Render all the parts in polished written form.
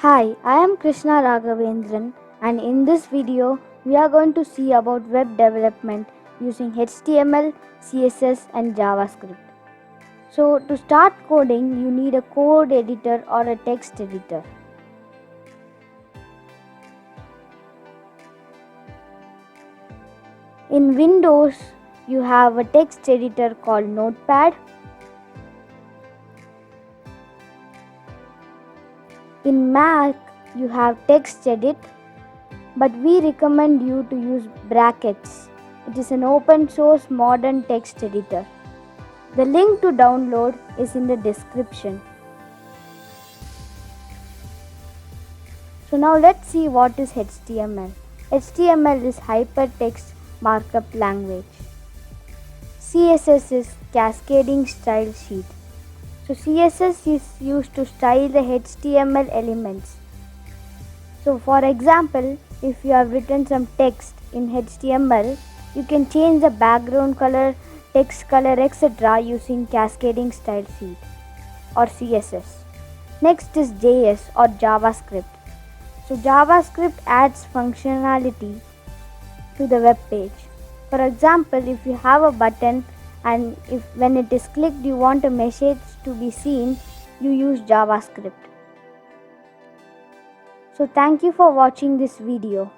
Hi, I am Krishna Raghavendran, and in this video we are going to see about web development using HTML, CSS and JavaScript. So to start coding you need a code editor or a text editor. In Windows you have a text editor called Notepad. In Mac you have TextEdit, but we recommend you to use Brackets. It is an open source modern text editor. The link to download is in the description. So now let's see what is HTML. HTML is Hypertext Markup Language. CSS is Cascading Style Sheet. So CSS is used to style the HTML elements. So for example, if you have written some text in HTML, you can change the background color, text color, etc. using Cascading Style Sheet or CSS. Next is JS or JavaScript. So JavaScript adds functionality to the web page. For example, if you have a button and if when it is clicked you want a message to be seen, you use JavaScript. So thank you for watching this video.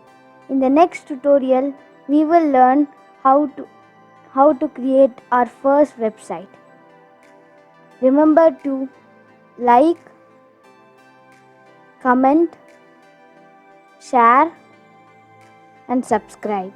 In the next tutorial, we will learn how to create our first website. Remember to like, comment, share and subscribe.